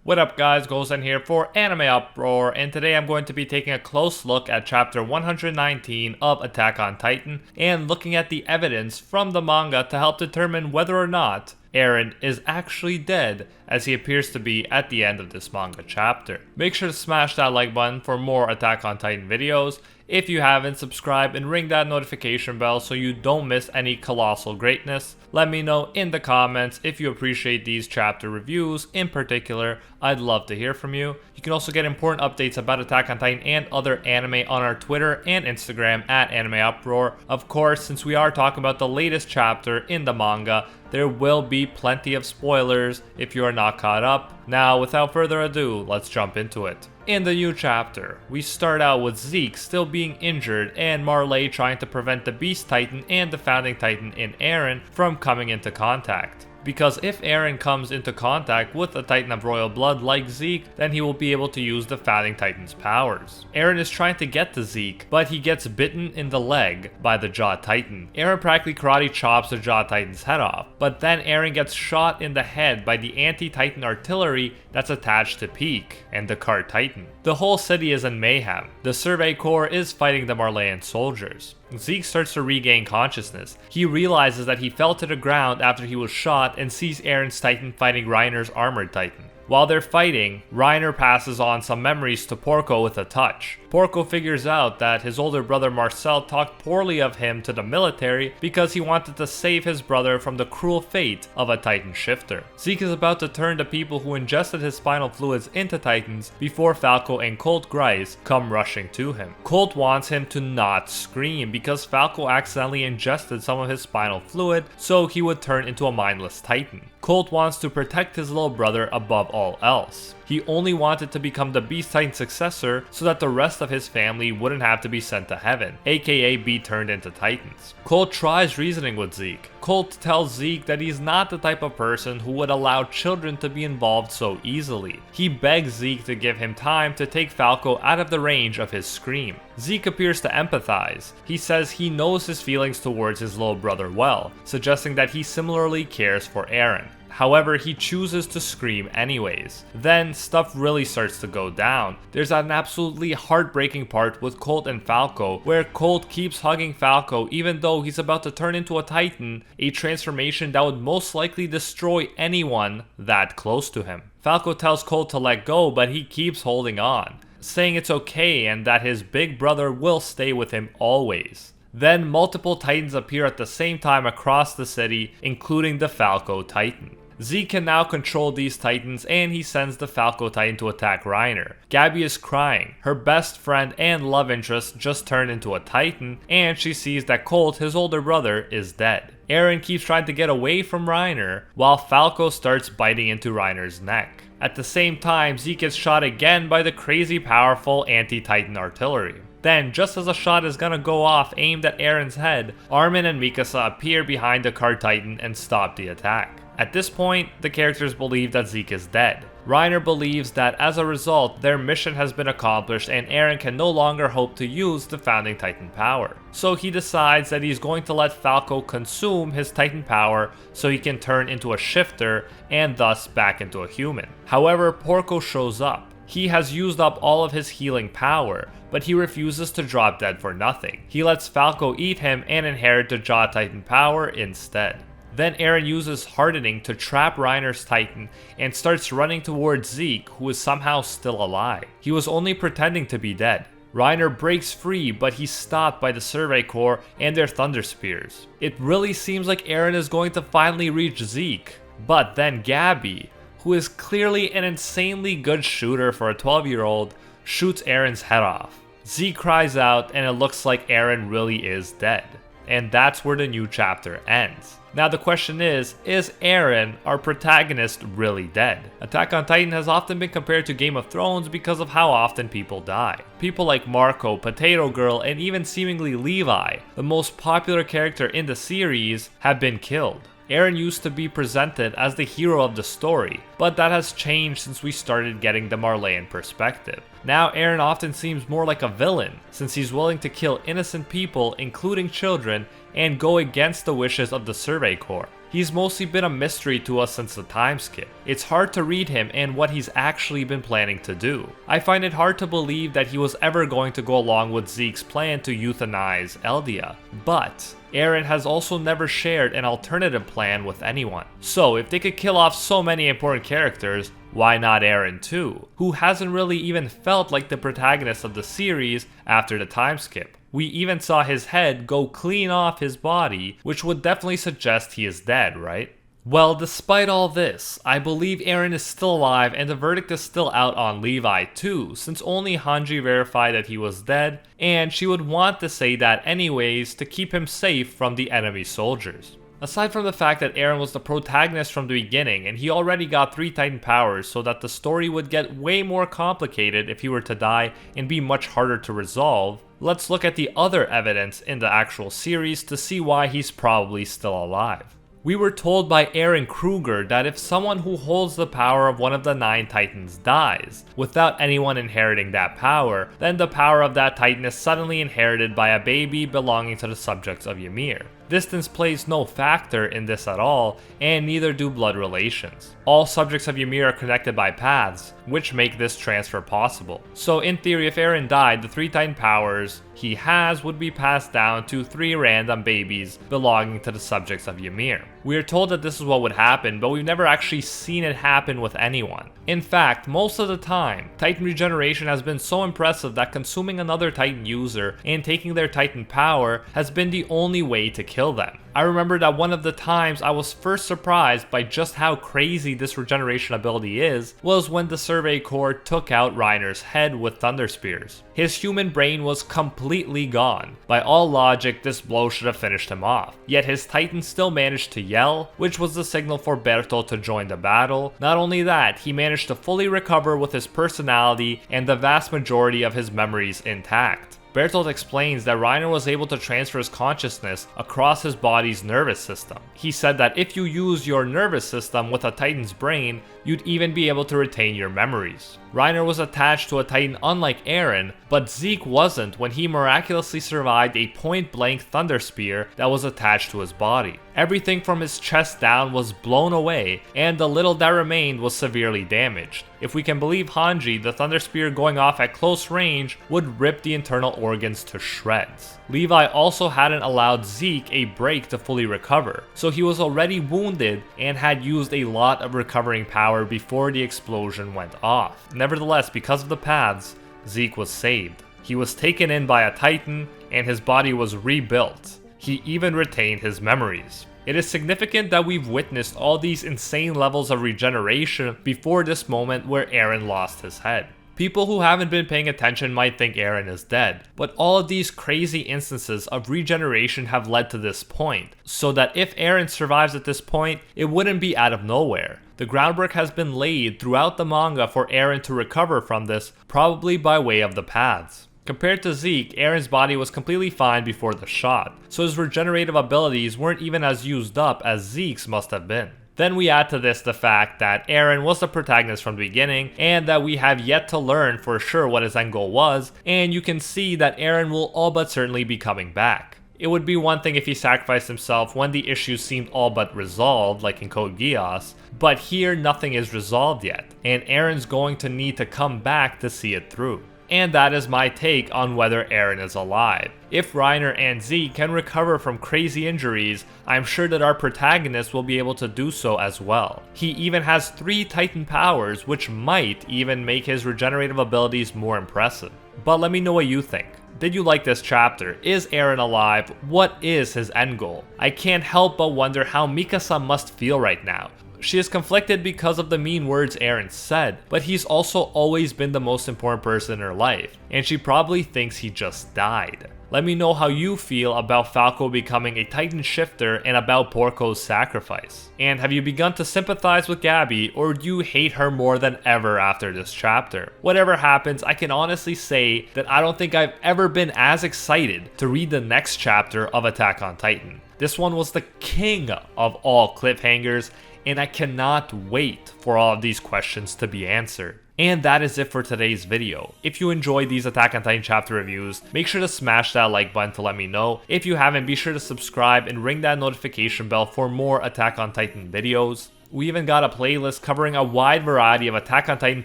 What up guys, Golden here for AnimeUproar, and today I'm going to be taking a close look at chapter 119 of Attack on Titan and looking at the evidence from the manga to help determine whether or not Eren is actually dead, as he appears to be at the end of this manga chapter. Make sure to smash that like button for more Attack on Titan videos. If you haven't, subscribe and ring that notification bell so you don't miss any colossal greatness. Let me know in the comments if you appreciate these chapter reviews in particular. I'd love to hear from you. You can also get important updates about Attack on Titan and other anime on our Twitter and Instagram at AnimeUproar. Of course, since we are talking about the latest chapter in the manga, there will be plenty of spoilers if you are not caught up. Now, without further ado, let's jump into it. In the new chapter, we start out with Zeke still being injured and Marley trying to prevent the Beast Titan and the Founding Titan in Eren from coming into contact. Because if Eren comes into contact with a Titan of royal blood like Zeke, then he will be able to use the Founding Titan's powers. Eren is trying to get to Zeke, but he gets bitten in the leg by the Jaw Titan. Eren practically karate chops the Jaw Titan's head off, but then Eren gets shot in the head by the anti-Titan artillery that's attached to Peak and the Cart Titan. The whole city is in mayhem. The Survey Corps is fighting the Marleyan soldiers. Zeke starts to regain consciousness. He realizes that he fell to the ground after he was shot and sees Eren's Titan fighting Reiner's armored Titan. While they're fighting, Reiner passes on some memories to Porco with a touch. Porco figures out that his older brother Marcel talked poorly of him to the military because he wanted to save his brother from the cruel fate of a Titan shifter. Zeke is about to turn the people who ingested his spinal fluids into Titans before Falco and Colt Grice come rushing to him. Colt wants him to not scream because Falco accidentally ingested some of his spinal fluid so he would turn into a mindless Titan. Colt wants to protect his little brother above all else. He only wanted to become the Beast Titan successor so that the rest of his family wouldn't have to be sent to heaven, aka be turned into Titans. Colt tries reasoning with Zeke. Colt tells Zeke that he's not the type of person who would allow children to be involved so easily. He begs Zeke to give him time to take Falco out of the range of his scream. Zeke appears to empathize. He says he knows his feelings towards his little brother well, suggesting that he similarly cares for Eren. However, he chooses to scream anyways. Then stuff really starts to go down. There's an absolutely heartbreaking part with Colt and Falco, where Colt keeps hugging Falco even though he's about to turn into a Titan, a transformation that would most likely destroy anyone that close to him. Falco tells Colt to let go, but he keeps holding on, saying it's okay and that his big brother will stay with him always. Then multiple Titans appear at the same time across the city, including the Falco Titan. Zeke can now control these Titans and he sends the Falco Titan to attack Reiner. Gabby is crying. Her best friend and love interest just turned into a Titan and she sees that Colt, his older brother, is dead. Eren keeps trying to get away from Reiner while Falco starts biting into Reiner's neck. At the same time, Zeke gets shot again by the crazy powerful anti-Titan artillery. Then, just as a shot is gonna go off aimed at Eren's head, Armin and Mikasa appear behind the Cart Titan and stop the attack. At this point, the characters believe that Zeke is dead. Reiner believes that as a result, their mission has been accomplished and Eren can no longer hope to use the Founding Titan power. So he decides that he's going to let Falco consume his Titan power so he can turn into a shifter and thus back into a human. However, Porco shows up. He has used up all of his healing power, but he refuses to drop dead for nothing. He lets Falco eat him and inherit the Jaw Titan power instead. Then Eren uses hardening to trap Reiner's Titan and starts running towards Zeke, who is somehow still alive. He was only pretending to be dead. Reiner breaks free, but he's stopped by the Survey Corps and their Thunder Spears. It really seems like Eren is going to finally reach Zeke. But then Gabby, who is clearly an insanely good shooter for a 12-year-old, shoots Eren's head off. Zeke cries out and it looks like Eren really is dead. And that's where the new chapter ends. Now the question is Eren, our protagonist, really dead? Attack on Titan has often been compared to Game of Thrones because of how often people die. People like Marco, Potato Girl, and even seemingly Levi, the most popular character in the series, have been killed. Eren used to be presented as the hero of the story, but that has changed since we started getting the Marleyan perspective. Now Eren often seems more like a villain, since he's willing to kill innocent people, including children, and go against the wishes of the Survey Corps. He's mostly been a mystery to us since the time skip. It's hard to read him and what he's actually been planning to do. I find it hard to believe that he was ever going to go along with Zeke's plan to euthanize Eldia, but Eren has also never shared an alternative plan with anyone. So if they could kill off so many important characters, why not Eren too, who hasn't really even felt like the protagonist of the series after the time skip? We even saw his head go clean off his body, which would definitely suggest he is dead, right? Well, despite all this, I believe Eren is still alive and the verdict is still out on Levi too, since only Hanji verified that he was dead, and she would want to say that anyways to keep him safe from the enemy soldiers. Aside from the fact that Eren was the protagonist from the beginning and he already got 3 Titan powers so that the story would get way more complicated if he were to die and be much harder to resolve, let's look at the other evidence in the actual series to see why he's probably still alive. We were told by Eren Kruger that if someone who holds the power of one of the 9 Titans dies, without anyone inheriting that power, then the power of that Titan is suddenly inherited by a baby belonging to the subjects of Ymir. Distance plays no factor in this at all, and neither do blood relations. All subjects of Ymir are connected by paths, which make this transfer possible. So in theory, if Eren died, the 3 Titan powers he has would be passed down to 3 random babies belonging to the subjects of Ymir. We are told that this is what would happen, but we've never actually seen it happen with anyone. In fact, most of the time, Titan regeneration has been so impressive that consuming another Titan user and taking their Titan power has been the only way to kill them. I remember that one of the times I was first surprised by just how crazy this regeneration ability is was when the Survey Corps took out Reiner's head with Thunder Spears. His human brain was completely gone. By all logic, this blow should have finished him off. Yet his Titan still managed to yell, which was the signal for Bertolt to join the battle. Not only that, he managed to fully recover with his personality and the vast majority of his memories intact. Bertolt explains that Reiner was able to transfer his consciousness across his body's nervous system. He said that if you use your nervous system with a Titan's brain, you'd even be able to retain your memories. Reiner was attached to a Titan unlike Eren, but Zeke wasn't when he miraculously survived a point-blank Thunder Spear that was attached to his body. Everything from his chest down was blown away, and the little that remained was severely damaged. If we can believe Hanji, the Thunder Spear going off at close range would rip the internal organs to shreds. Levi also hadn't allowed Zeke a break to fully recover, so he was already wounded and had used a lot of recovering power before the explosion went off. Nevertheless, because of the paths, Zeke was saved. He was taken in by a Titan, and his body was rebuilt. He even retained his memories. It is significant that we've witnessed all these insane levels of regeneration before this moment where Eren lost his head. People who haven't been paying attention might think Eren is dead, but all of these crazy instances of regeneration have led to this point, so that if Eren survives at this point, it wouldn't be out of nowhere. The groundwork has been laid throughout the manga for Eren to recover from this, probably by way of the paths. Compared to Zeke, Eren's body was completely fine before the shot, so his regenerative abilities weren't even as used up as Zeke's must have been. Then we add to this the fact that Eren was the protagonist from the beginning, and that we have yet to learn for sure what his end goal was, and you can see that Eren will all but certainly be coming back. It would be one thing if he sacrificed himself when the issues seemed all but resolved, like in Code Geass, but here nothing is resolved yet, and Eren's going to need to come back to see it through. And that is my take on whether Eren is alive. If Reiner and Zeke can recover from crazy injuries, I'm sure that our protagonist will be able to do so as well. He even has 3 Titan powers, which might even make his regenerative abilities more impressive. But let me know what you think. Did you like this chapter? Is Eren alive? What is his end goal? I can't help but wonder how Mikasa must feel right now. She is conflicted because of the mean words Eren said, but he's also always been the most important person in her life, and she probably thinks he just died. Let me know how you feel about Falco becoming a Titan shifter and about Porco's sacrifice. And have you begun to sympathize with Gabby, or do you hate her more than ever after this chapter? Whatever happens, I can honestly say that I don't think I've ever been as excited to read the next chapter of Attack on Titan. This one was the king of all cliffhangers, and I cannot wait for all of these questions to be answered. And that is it for today's video. If you enjoyed these Attack on Titan chapter reviews, make sure to smash that like button to let me know. If you haven't, be sure to subscribe and ring that notification bell for more Attack on Titan videos. We even got a playlist covering a wide variety of Attack on Titan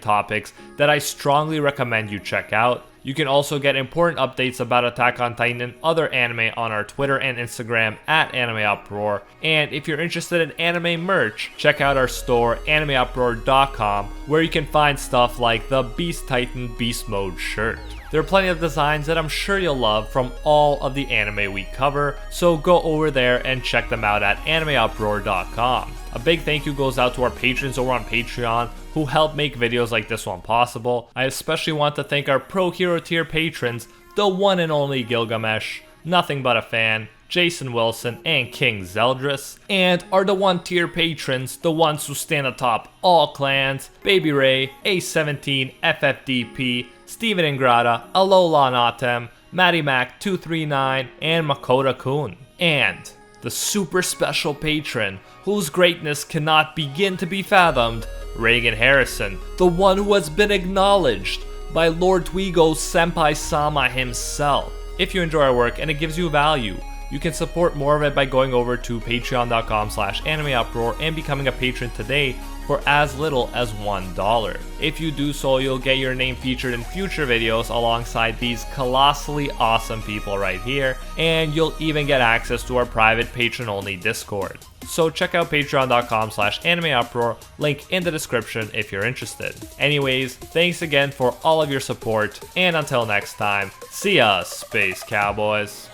topics that I strongly recommend you check out. You can also get important updates about Attack on Titan and other anime on our Twitter and Instagram at AnimeUproar. And if you're interested in anime merch, check out our store AnimeUproar.com, where you can find stuff like the Beast Titan Beast Mode shirt. There are plenty of designs that I'm sure you'll love from all of the anime we cover, so go over there and check them out at AnimeUproar.com. A big thank you goes out to our patrons over on Patreon who help make videos like this one possible. I especially want to thank our Pro Hero tier patrons, the one and only Gilgamesh, Nothing But a Fan, Jason Wilson, and King Zeldris, and are the 1 tier patrons, the ones who stand atop all clans: Baby Ray, A17, FFDP, Steven Ingrata, Alola Natem, Matty Mac 239, and Makoto Kun. And the super special patron, whose greatness cannot begin to be fathomed, Reagan Harrison, the one who has been acknowledged by Lord Twigo's Senpai Sama himself. If you enjoy our work and it gives you value, you can support more of it by going over to patreon.com/AnimeUproar and becoming a patron today for as little as $1. If you do so, you'll get your name featured in future videos alongside these colossally awesome people right here, and you'll even get access to our private patron-only Discord. So check out patreon.com/AnimeUproar, link in the description if you're interested. Anyways, thanks again for all of your support, and until next time, see ya, Space Cowboys.